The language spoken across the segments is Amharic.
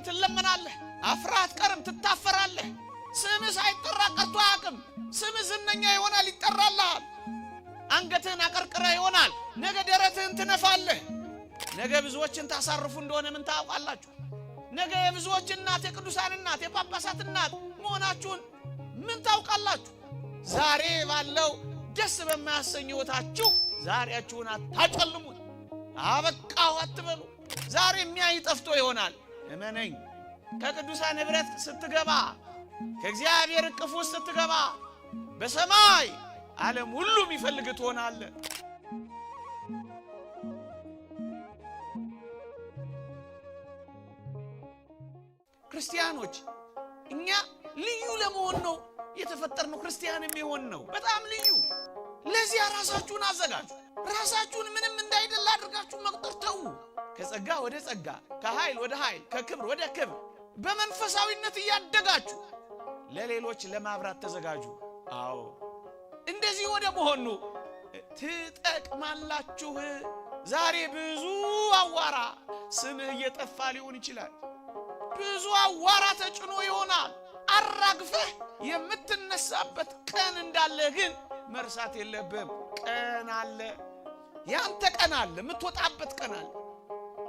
አትቀርም ትለመናለህ አፍራት ቀርም ትታፈራለህ ስምህ ሳይጠራ ቀርቶ አያውቅም ስምህ ዝነኛ ይሆናል ይጠራልሃል አንገትህን አቀርቅረ ይሆናል ነገ ደረትህን ትነፋለህ ነገ ብዙዎችን ታሳርፉ እንደሆነ ምን ታውቃላችሁ ነገ የብዙዎች እናት የቅዱሳን እናት የጳጳሳት እናት መሆናችሁን ምን ታውቃላችሁ ዛሬ ባለው ደስ በማያሰኝ ሕይወታችሁ ዛሬያችሁን አታጨልሙት አበቃው አትበሉ ዛሬ የሚያይ ጠፍቶ ይሆናል እመነኝ ከቅዱሳን ህብረት ስትገባ ከእግዚአብሔር እቅፍ ውስጥ ስትገባ በሰማይ ዓለም ሁሉ የሚፈልግ ትሆናለህ ክርስቲያኖች እኛ ልዩ ለመሆን ነው የተፈጠርነው ክርስቲያን የሚሆን ነው በጣም ልዩ ለዚህ ራሳችሁን አዘጋጁ ራሳችሁን ምንም እንዳይደል አድርጋችሁ መቁጠር ተው ከጸጋ ወደ ጸጋ ከኃይል ወደ ኃይል ከክብር ወደ ክብር በመንፈሳዊነት ያደጋችሁ ለሌሎች ለማብራት ተዘጋጁ አዎ እንደዚህ ወደ መሆኑ ትጠቅማላችሁ ዛሬ ብዙ አዋራ ስምህ እየጠፋ ሊሆን ይችላል ብዙ አዋራ ተጭኖ ይሆናል አራግፈህ የምትነሳበት ቀን እንዳለ ግን መርሳት የለብህም ቀን አለ ያንተ ቀን አለ የምትወጣበት ቀን አለ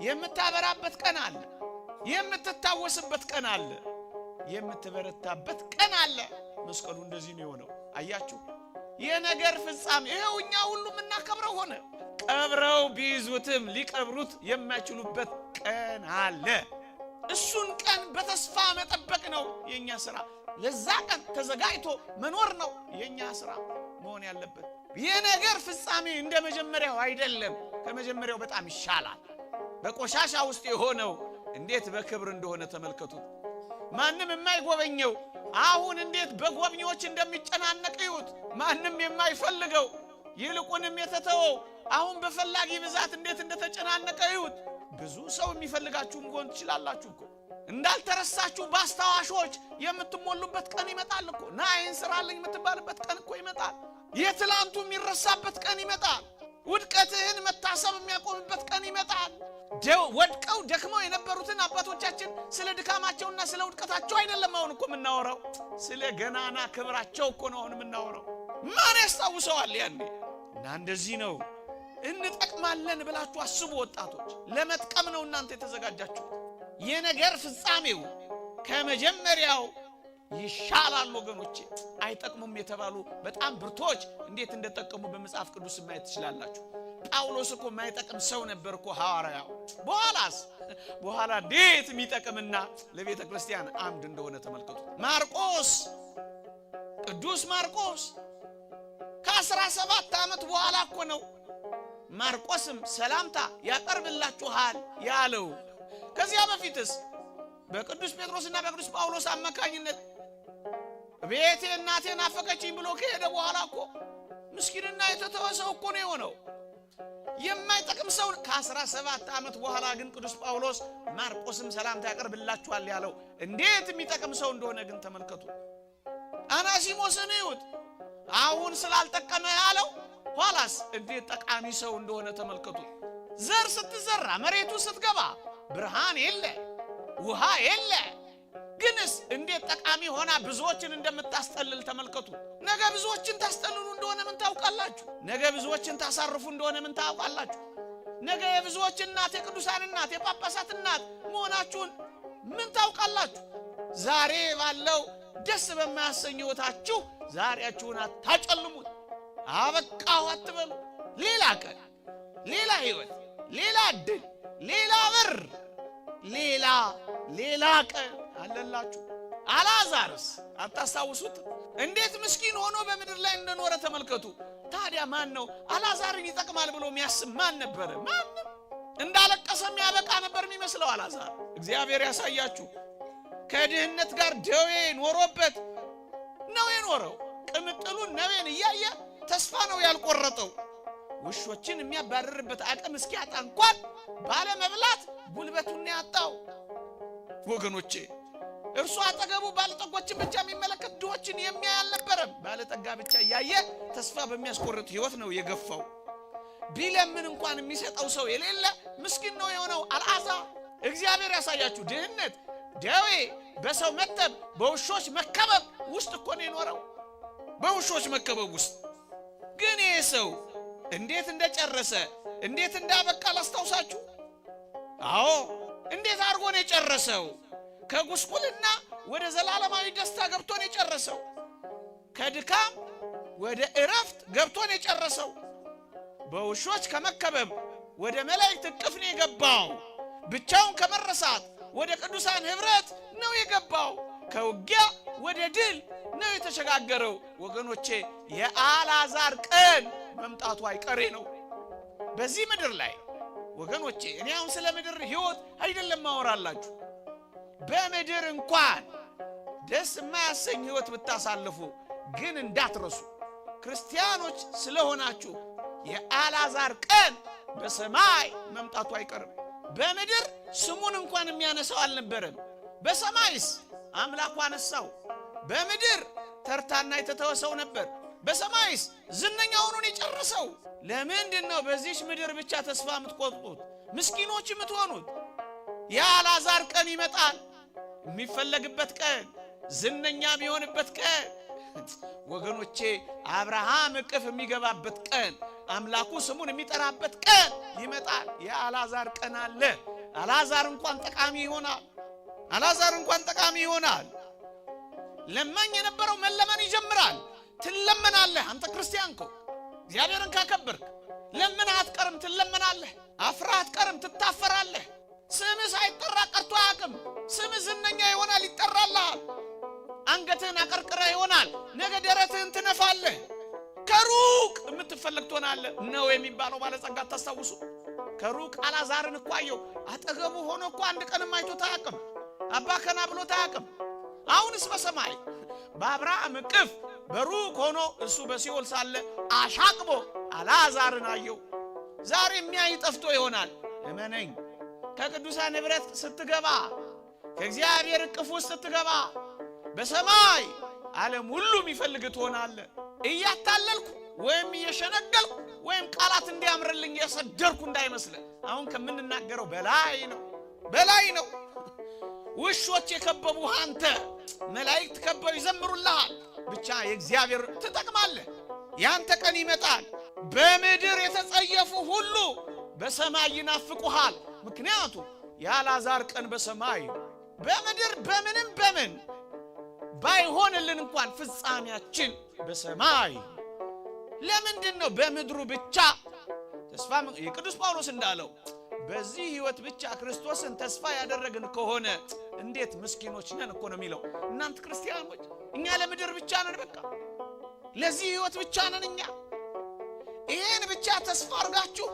የምታበራበት ቀን አለ የምትታወስበት ቀን አለ የምትበረታበት ቀን አለ መስቀሉ እንደዚህ ነው የሆነው አያችሁ የነገር ፍጻሜ ይሄው እኛ ሁሉ እናከብረው ሆነ ቀብረው ቢይዙትም ሊቀብሩት የማይችሉበት ቀን አለ እሱን ቀን በተስፋ መጠበቅ ነው የኛ ሥራ ለዛ ቀን ተዘጋጅቶ መኖር ነው የኛ ሥራ መሆን ያለበት የነገር ፍጻሜ እንደ መጀመሪያው አይደለም ከመጀመሪያው በጣም ይሻላል በቆሻሻ ውስጥ የሆነው እንዴት በክብር እንደሆነ ተመልከቱት ማንም የማይጎበኘው አሁን እንዴት በጎብኚዎች እንደሚጨናነቅ ይሁት ማንም የማይፈልገው ይልቁንም የተተወው አሁን በፈላጊ ብዛት እንዴት እንደተጨናነቀ ይሁት ብዙ ሰው የሚፈልጋችሁ እንጎን ትችላላችሁ እኮ እንዳልተረሳችሁ ባስታዋሾች የምትሞሉበት ቀን ይመጣል እኮ ናይን ስራልኝ የምትባልበት ቀን እኮ ይመጣል የትላንቱ የሚረሳበት ቀን ይመጣል ውድቀትህን መታሰብ የሚያቆምበት ቀን ይመጣል ወድቀው ደክመው የነበሩትን አባቶቻችን ስለ ድካማቸውና ስለ ውድቀታቸው አይደለም አሁን እኮ የምናወራው ስለ ገናና ክብራቸው እኮ ነው አሁን የምናወራው ማን ያስታውሰዋል ያኔ እና እንደዚህ ነው እንጠቅማለን ብላችሁ አስቡ ወጣቶች ለመጥቀም ነው እናንተ የተዘጋጃችሁት የነገር ፍጻሜው ከመጀመሪያው ይሻላል ወገኖቼ አይጠቅሙም የተባሉ በጣም ብርቶች እንዴት እንደተጠቀሙ በመጽሐፍ ቅዱስ ማየት ትችላላችሁ ጳውሎስ እኮ ማይጠቅም ሰው ነበር እኮ ሐዋርያው በኋላ እንዴት የሚጠቅምና ለቤተ ክርስቲያን አምድ እንደሆነ ተመልከቱ ማርቆስ ቅዱስ ማርቆስ ከ17 ዓመት በኋላ እኮ ነው ማርቆስም ሰላምታ ያቀርብላችኋል ያለው ከዚያ በፊትስ በቅዱስ ጴጥሮስና በቅዱስ ጳውሎስ አማካኝነት ቤቴ እናቴን አፈቀችኝ ብሎ ከሄደ በኋላ እኮ ምስኪንና የተተወሰው እኮ ነው የሆነው የማይጠቅም ሰው ከ17 ዓመት በኋላ ግን ቅዱስ ጳውሎስ ማርቆስም ሰላምታ ያቀርብላችኋል ያለው እንዴት የሚጠቅም ሰው እንደሆነ ግን ተመልከቱ አናሲሞስን ይሁት አሁን ስላልጠቀመ ያለው ኋላስ እንዴት ጠቃሚ ሰው እንደሆነ ተመልከቱ ዘር ስትዘራ መሬቱ ስትገባ ብርሃን የለ ውሃ የለ ግንስ እንዴት ጠቃሚ ሆና ብዙዎችን እንደምታስጠልል ተመልከቱ ነገ ብዙዎችን ታስጠልሉ እንደሆነ ምን ታውቃላችሁ ነገ ብዙዎችን ታሳርፉ እንደሆነ ምን ታውቃላችሁ ነገ የብዙዎች እናት የቅዱሳን እናት የጳጳሳት እናት መሆናችሁን ምን ታውቃላችሁ ዛሬ ባለው ደስ በማያሰኝ ሕይወታችሁ ዛሬያችሁን አታጨልሙት አበቃው አትበሉ ሌላ ቀን ሌላ ሕይወት ሌላ ዕድል ሌላ በር ሌላ ቀን አለላችሁ አልዓዛርስ አታስታውሱት እንዴት ምስኪን ሆኖ በምድር ላይ እንደኖረ ተመልከቱ ታዲያ ማን ነው አልዓዛርን ይጠቅማል ብሎ የሚያስብ ማን ነበር ማንም እንዳለቀሰም ያበቃ ነበር የሚመስለው አልዓዛር እግዚአብሔር ያሳያችሁ ከድህነት ጋር ደዌ ኖሮበት ነው የኖረው ቅምጥሉን ነዌን እያየ ተስፋ ነው ያልቆረጠው ውሾችን የሚያባርርበት አቅም እስኪያጣ እንኳን ባለ መብላት ጉልበቱን ያጣው ወገኖቼ እርሱ አጠገቡ ባለጠጎችን ብቻ የሚመለከት ድሆችን የሚያይ አልነበረም ባለጠጋ ብቻ ያየ ተስፋ በሚያስቆርጥ ሕይወት ነው የገፋው ቢለምን እንኳን የሚሰጠው ሰው የሌለ ምስኪን ነው የሆነው አልዓዛር እግዚአብሔር ያሳያችሁ ድህነት ደዌ፣ በሰው መተብ፣ በውሾች መከበብ ውስጥ እኮ ነው የኖረው። በውሾች መከበብ ውስጥ ግን ይሄ ሰው እንዴት እንደጨረሰ እንዴት እንዳበቃ ላስታውሳችሁ። አዎ እንዴት አድርጎ ነው የጨረሰው? ከጉስቁልና ወደ ዘላለማዊ ደስታ ገብቶ ነው የጨረሰው። ከድካም ወደ እረፍት ገብቶ ነው የጨረሰው። በውሾች ከመከበብ ወደ መላእክት እቅፍ ነው የገባው። ብቻውን ከመረሳት ወደ ቅዱሳን ህብረት ነው የገባው። ከውጊያ ወደ ድል ነው የተሸጋገረው። ወገኖቼ የአልዓዛር ቀን መምጣቱ አይቀሬ ነው በዚህ ምድር ላይ። ወገኖቼ እኔ አሁን ስለ ምድር ህይወት አይደለም ማወራላችሁ። በምድር እንኳን ደስ የማያሰኝ ህይወት ብታሳልፉ ግን እንዳትረሱ፣ ክርስቲያኖች ስለሆናችሁ የአልዓዛር ቀን በሰማይ መምጣቱ አይቀርም። በምድር ስሙን እንኳን የሚያነሳው አልነበረም። በሰማይስ አምላኩ አነሳው። በምድር ተርታና የተተወሰው ነበር። በሰማይስ ዝነኛ ሆኖን የጨረሰው። ለምንድን ነው በዚህ ምድር ብቻ ተስፋ የምትቆርጡት? ምስኪኖች የምትሆኑት? የአልዓዛር ቀን ይመጣል። የሚፈለግበት ቀን፣ ዝነኛ የሚሆንበት ቀን፣ ወገኖቼ አብርሃም እቅፍ የሚገባበት ቀን፣ አምላኩ ስሙን የሚጠራበት ቀን ይመጣል። የአልዓዛር ቀን አለ። አልዓዛር እንኳን ጠቃሚ ይሆናል። አልዓዛር እንኳን ጠቃሚ ይሆናል። ለማኝ የነበረው መለመን ይጀምራል። ትለመናለህ። አንተ ክርስቲያን እኮ እግዚአብሔርን ካከበርክ ለምን አትቀርም? ትለመናለህ። አፍራ አትቀርም፣ ትታፈራለህ። ስምህ ሳይጠራ ቀርቶ አያውቅም። ስምህ ዝነኛ ይሆናል፣ ይጠራልሃል። አንገትህን አቀርቅረህ ይሆናል፣ ነገ ደረትህን ትነፋለህ። ከሩቅ የምትፈለግ ትሆናለህ። ነው የሚባለው ባለጸጋ ታስታውሱ? ከሩቅ አልዓዛርን እኮ አየው። አጠገቡ ሆኖ እኮ አንድ ቀንም አይቶት አያውቅም። አባ ከና ብሎት አያውቅም። አሁንስ በሰማይ በአብርሃም እቅፍ በሩቅ ሆኖ እሱ በሲኦል ሳለ አሻቅቦ አልዓዛርን አየው። ዛሬ የሚያይ ጠፍቶ ይሆናል። እመነኝ፣ ከቅዱሳን ህብረት ስትገባ፣ ከእግዚአብሔር እቅፍ ውስጥ ስትገባ በሰማይ ዓለም ሁሉ የሚፈልግ ትሆናለህ። እያታለልኩ ወይም እየሸነገልኩ ወይም ቃላት እንዲያምርልኝ የሰደርኩ እንዳይመስልህ። አሁን ከምንናገረው በላይ ነው፣ በላይ ነው። ውሾች የከበቡ አንተ፣ መላእክት ከበው ይዘምሩልሃል። ብቻ የእግዚአብሔር ትጠቅማለህ። ያንተ ቀን ይመጣል። በምድር የተጸየፉ ሁሉ በሰማይ ይናፍቁሃል። ምክንያቱም የአልዓዛር ቀን በሰማይ፣ በምድር በምንም በምን ባይሆንልን እንኳን ፍጻሜያችን በሰማይ። ለምንድን ነው በምድሩ ብቻ ተስፋ? የቅዱስ ጳውሎስ እንዳለው በዚህ ህይወት ብቻ ክርስቶስን ተስፋ ያደረግን ከሆነ እንዴት ምስኪኖች ነን እኮ ነው የሚለው። እናንተ ክርስቲያኖች እኛ ለምድር ብቻ ነን፣ በቃ ለዚህ ህይወት ብቻ ነን እኛ። ይሄን ብቻ ተስፋ አድርጋችሁ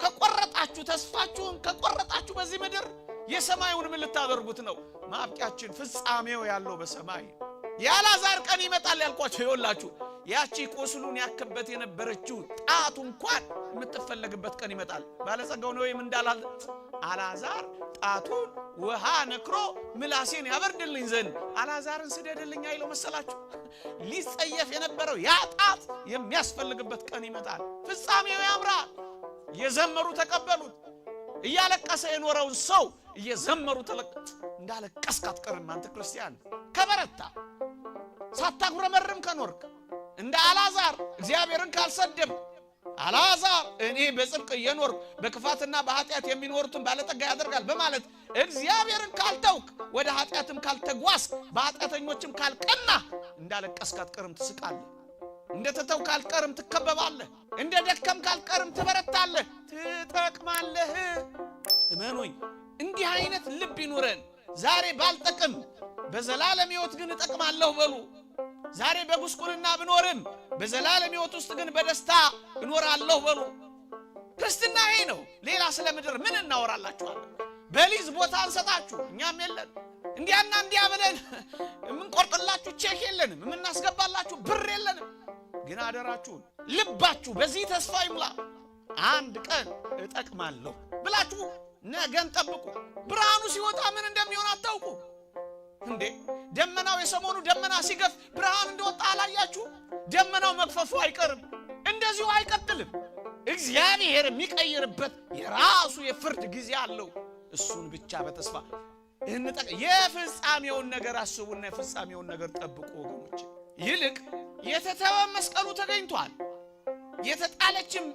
ከቆረጣችሁ፣ ተስፋችሁን ከቆረጣችሁ በዚህ ምድር የሰማዩን ምን ልታደርጉት ነው? ማብቂያችን ፍጻሜው ያለው በሰማይ። የአልዓዛር ቀን ይመጣል ያልኳችሁ ይኸውላችሁ፣ ያቺ ቁስሉን ያከበት የነበረችው ጣቱ እንኳን የምትፈለግበት ቀን ይመጣል። ባለጸጋው ነው እንዳላል አልዓዛር ጣቱን ውሃ ነክሮ ምላሴን ያበርድልኝ ዘንድ አልዓዛርን ስደድልኝ አይለው መሰላችሁ? ሊጸየፍ የነበረው ያ ጣት የሚያስፈልግበት ቀን ይመጣል። ፍጻሜው ያምራል። እየዘመሩ ተቀበሉት። እያለቀሰ የኖረውን ሰው እየዘመሩ እንዳለቀስክ አትቀርም። አንተ ክርስቲያን ከበረታ፣ ሳታጉረመርም ከኖርክ፣ እንደ አልዓዛር እግዚአብሔርን ካልሰደብ፣ አልዓዛር እኔ በጽድቅ እየኖርኩ በክፋትና በኃጢአት የሚኖሩትን ባለጠጋ ያደርጋል በማለት እግዚአብሔርን ካልተውክ፣ ወደ ኃጢአትም ካልተጓዝ፣ በኃጢአተኞችም ካልቀና እንዳለቀስክ አትቀርም። ትስቃለህ። እንደ ተተውክ አትቀርም። ትከበባለህ። እንደ ደከምክ አትቀርም። ትበረታለህ፣ ትጠቅማለህ። እመኑኝ፣ እንዲህ አይነት ልብ ይኑረን። ዛሬ ባልጠቅም በዘላለም ሕይወት ግን እጠቅማለሁ በሉ። ዛሬ በጉስቁልና ብኖርም በዘላለም ሕይወት ውስጥ ግን በደስታ እኖራለሁ በሉ። ክርስትና ይሄ ነው። ሌላ ስለ ምድር ምን እናወራላችኋለን? በሊዝ ቦታ አንሰጣችሁ፣ እኛም የለን። እንዲያና እንዲያ ብለን የምንቆርጥላችሁ ቼክ የለንም፣ የምናስገባላችሁ ብር የለንም። ግን አደራችሁን ልባችሁ በዚህ ተስፋ ይሙላ። አንድ ቀን እጠቅማለሁ ብላችሁ ነገን ጠብቁ። ብርሃኑ ሲወጣ ምን እንደሚሆን አታውቁ እንዴ? ደመናው የሰሞኑ ደመና ሲገፍ ብርሃን እንደወጣ አላያችሁ? ደመናው መግፈፉ አይቀርም፣ እንደዚሁ አይቀጥልም። እግዚአብሔር የሚቀይርበት የራሱ የፍርድ ጊዜ አለው። እሱን ብቻ በተስፋ የፍጻሜውን ነገር አስቡና የፍጻሜውን ነገር ጠብቁ ወገኖች። ይልቅ የተተወ መስቀሉ ተገኝቷል። የተጣለችም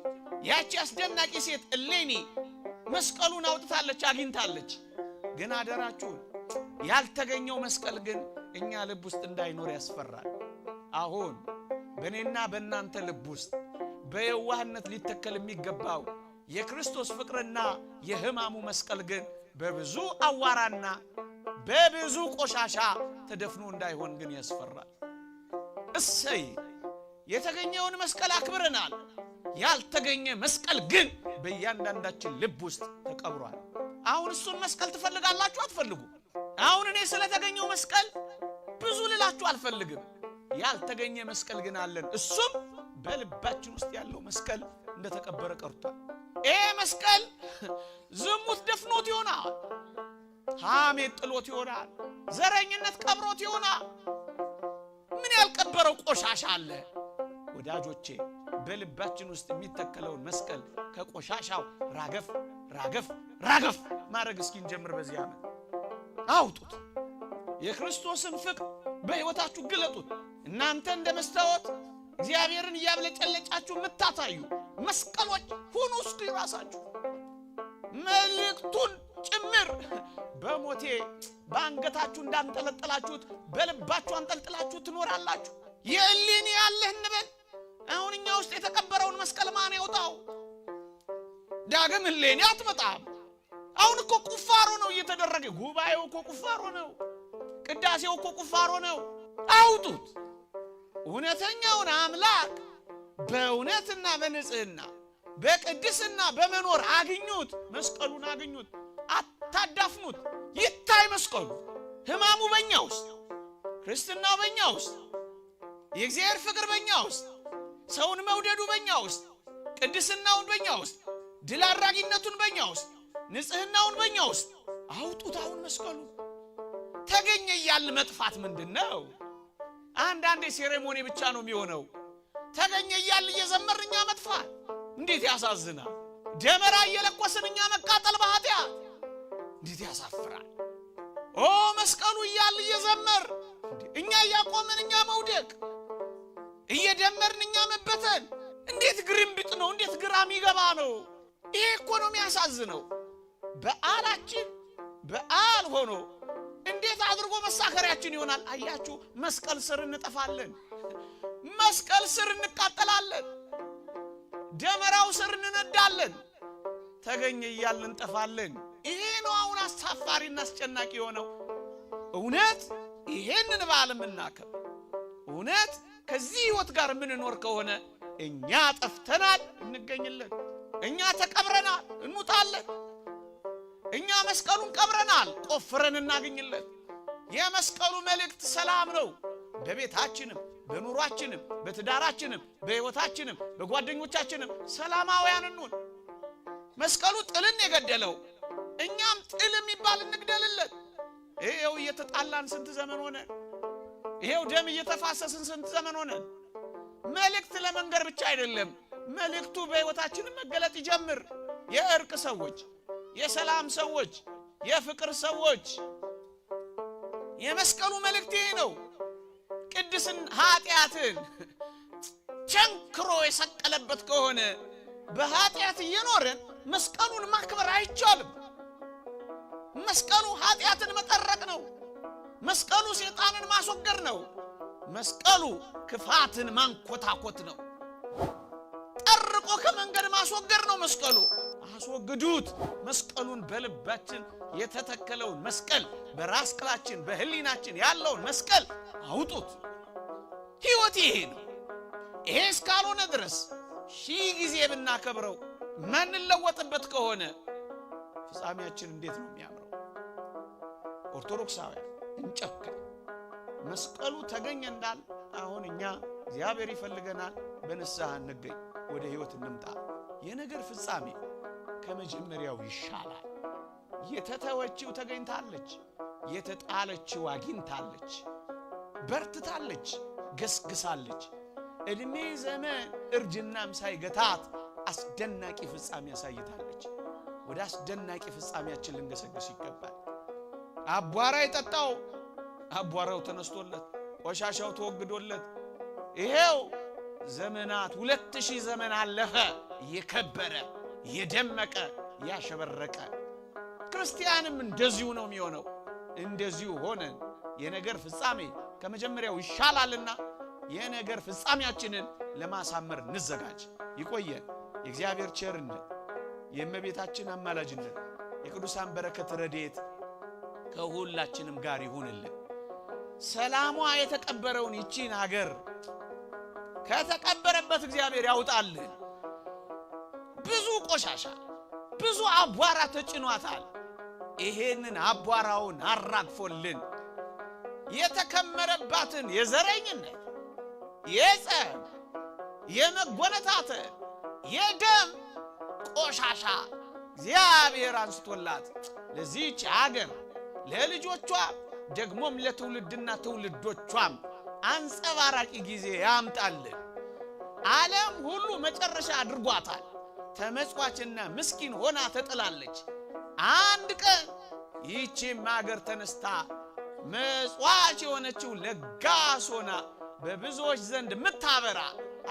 ያቺ አስደናቂ ሴት እሌኒ መስቀሉን አውጥታለች፣ አግኝታለች። ግን አደራችሁን ያልተገኘው መስቀል ግን እኛ ልብ ውስጥ እንዳይኖር ያስፈራል። አሁን በእኔና በእናንተ ልብ ውስጥ በየዋህነት ሊተከል የሚገባው የክርስቶስ ፍቅርና የሕማሙ መስቀል ግን በብዙ አዋራና በብዙ ቆሻሻ ተደፍኖ እንዳይሆን ግን ያስፈራል። እሰይ የተገኘውን መስቀል አክብረናል። ያልተገኘ መስቀል ግን በእያንዳንዳችን ልብ ውስጥ ተቀብሯል። አሁን እሱን መስቀል ትፈልጋላችሁ አትፈልጉ? አሁን እኔ ስለተገኘው መስቀል ብዙ ልላችሁ አልፈልግም። ያልተገኘ መስቀል ግን አለን። እሱም በልባችን ውስጥ ያለው መስቀል እንደተቀበረ ቀርቷል። ይሄ መስቀል ዝሙት ደፍኖት ይሆናል፣ ሐሜት ጥሎት ይሆናል፣ ዘረኝነት ቀብሮት ይሆናል። ምን ያልቀበረው ቆሻሻ አለ? ወዳጆቼ በልባችን ውስጥ የሚተከለውን መስቀል ከቆሻሻው ራገፍ ራገፍ ራገፍ ማድረግ እስኪንጀምር በዚህ ዓመት አውጡት። የክርስቶስን ፍቅር በሕይወታችሁ ግለጡት። እናንተ እንደ መስታወት እግዚአብሔርን እያብለጨለጫችሁ የምታታዩ መስቀሎች ሁኑ። እስኪ ራሳችሁ መልእክቱን ጭምር በሞቴ በአንገታችሁ እንዳንጠለጠላችሁት በልባችሁ አንጠልጥላችሁ ትኖራላችሁ። የእሌኒ ያለህ እንበል። አሁን እኛ ውስጥ የተቀበረውን መስቀል ማን ያውጣው? ዳግም እሌኒ አትመጣም። አሁን እኮ ቁፋሮ ነው እየተደረገ። ጉባኤው እኮ ቁፋሮ ነው። ቅዳሴው እኮ ቁፋሮ ነው። አውጡት። እውነተኛውን አምላክ በእውነትና በንጽህና በቅድስና በመኖር አግኙት። መስቀሉን አግኙት። አታዳፍኑት። ይታይ መስቀሉ። ሕማሙ በእኛ ውስጥ፣ ክርስትናው በእኛ ውስጥ፣ የእግዚአብሔር ፍቅር በእኛ ውስጥ፣ ሰውን መውደዱ በእኛ ውስጥ፣ ቅድስናውን በእኛ ውስጥ፣ ድል አድራጊነቱን በእኛ ውስጥ፣ ንጽህናውን በእኛ ውስጥ አውጡት። አሁን መስቀሉ ተገኘ እያልን መጥፋት ምንድን ነው? አንዳንዴ ሴሬሞኒ ብቻ ነው የሚሆነው። ተገኘ እያልን እየዘመርን እኛ መጥፋት እንዴት ያሳዝናል! ደመራ እየለኮስን እኛ መቃጠል በኃጢአት እንዴት ያሳፍራል! ኦ መስቀሉ እያልን እየዘመር እኛ እያቆምን እኛ መውደቅ፣ እየደመርን እኛ መበተን እንዴት ግርምብጥ ነው! እንዴት ግራም ይገባ ነው! ይሄ እኮ ነው የሚያሳዝነው። በዓላችን በዓል ሆኖ እንዴት አድርጎ መሳከሪያችን ይሆናል? አያችሁ፣ መስቀል ስር እንጠፋለን፣ መስቀል ስር እንቃጠላለን፣ ደመራው ስር እንነዳለን፣ ተገኘ እያልን እንጠፋለን። ይሄ ነው አሁን አሳፋሪና አስጨናቂ የሆነው። እውነት ይሄንን በዓል የምናከብር እውነት ከዚህ ሕይወት ጋር የምንኖር ከሆነ እኛ ጠፍተናል፣ እንገኝለን። እኛ ተቀብረናል፣ እንውጣለን። እኛ መስቀሉን ቀብረናል፣ ቆፍረን እናገኝለን። የመስቀሉ መልእክት ሰላም ነው። በቤታችንም በኑሯችንም በትዳራችንም በሕይወታችንም በጓደኞቻችንም ሰላማውያን እንሁን። መስቀሉ ጥልን የገደለው እኛም ጥል የሚባል እንግደልለት። ይሄው እየተጣላን ስንት ዘመን ሆነ። ይሄው ደም እየተፋሰስን ስንት ዘመን ሆነ። መልእክት ለመንገር ብቻ አይደለም፣ መልእክቱ በሕይወታችን መገለጥ ይጀምር። የእርቅ ሰዎች፣ የሰላም ሰዎች፣ የፍቅር ሰዎች። የመስቀሉ መልእክት ይሄ ነው። ቅድስን ኃጢአትን ቸንክሮ የሰቀለበት ከሆነ በኃጢአት እየኖርን መስቀሉን ማክበር አይቻልም። መስቀሉ ኃጢአትን መጠረቅ ነው። መስቀሉ ሰይጣንን ማስወገድ ነው። መስቀሉ ክፋትን ማንኮታኮት ነው። ጠርቆ ከመንገድ ማስወገድ ነው። መስቀሉ አስወግዱት። መስቀሉን በልባችን የተተከለውን መስቀል፣ በራስ ቅላችን በህሊናችን ያለውን መስቀል አውጡት። ሕይወት ይሄ ነው። ይሄ እስካልሆነ ድረስ ሺህ ጊዜ ብናከብረው ማንለወጥበት ከሆነ ፍጻሜያችን እንዴት ነው የሚያምረው? ኦርቶዶክሳውያን እንጨክን። መስቀሉ ተገኘ እንዳል አሁን እኛ እግዚአብሔር ይፈልገናል። በንስሐ እንገኝ፣ ወደ ሕይወት እንምጣ። የነገር ፍጻሜ ከመጀመሪያው ይሻላል። የተተወችው ተገኝታለች፣ የተጣለችው አግኝታለች፣ በርትታለች፣ ገስግሳለች። ዕድሜ ዘመን እርጅናም ሳይገታት አስደናቂ ፍጻሜ ያሳይታለች። ወደ አስደናቂ ፍጻሜያችን ልንገሰግስ ይገባል። አቧራ የጠጣው አቧራው ተነስቶለት ቆሻሻው ተወግዶለት ይሄው ዘመናት 2000 ዘመን አለፈ የከበረ የደመቀ ያሸበረቀ። ክርስቲያንም እንደዚሁ ነው የሚሆነው። እንደዚሁ ሆነን የነገር ፍጻሜ ከመጀመሪያው ይሻላልና የነገር ፍጻሜያችንን ለማሳመር እንዘጋጅ። ይቆየን። የእግዚአብሔር ቸርነት የእመቤታችን አማላጅነት የቅዱሳን በረከት ረድኤት ከሁላችንም ጋር ይሁንልን። ሰላሟ የተቀበረውን ይቺን ሀገር ከተቀበረበት እግዚአብሔር ያውጣልን። ብዙ ቆሻሻ ብዙ አቧራ ተጭኗታል። ይሄንን አቧራውን አራግፎልን የተከመረባትን የዘረኝነት የጸብ የመጎነታተል የደም ቆሻሻ እግዚአብሔር አንስቶላት ለዚህች ሀገር ለልጆቿ ደግሞም ለትውልድና ትውልዶቿም አንጸባራቂ ጊዜ ያምጣልን። ዓለም ሁሉ መጨረሻ አድርጓታል። ተመጽዋችና ምስኪን ሆና ተጥላለች። አንድ ቀን ይህችም ሀገር ተነስታ መጽዋች የሆነችው ለጋስ ሆና በብዙዎች ዘንድ ምታበራ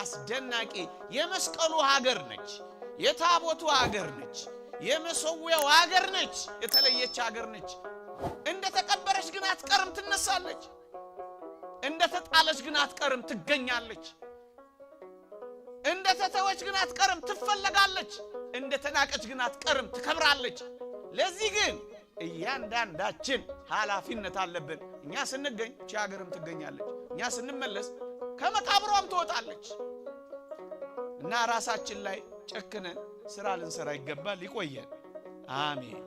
አስደናቂ የመስቀሉ ሀገር ነች። የታቦቱ ሀገር ነች። የመሰዊያው ሀገር ነች። የተለየች ሀገር ነች። እንደ ተቀበረች ግን አትቀርም፣ ትነሳለች። እንደ ተጣለች ግን አትቀርም፣ ትገኛለች። እንደ ተተወች ግን አትቀርም፣ ትፈለጋለች። እንደ ተናቀች ግን አትቀርም፣ ትከብራለች። ለዚህ ግን እያንዳንዳችን ኃላፊነት አለብን። እኛ ስንገኝ እቺ ሀገርም ትገኛለች። እኛ ስንመለስ ከመቃብሯም ትወጣለች እና ራሳችን ላይ ጨክነን ስራ ልንሰራ ይገባል። ይቆየን። አሜን።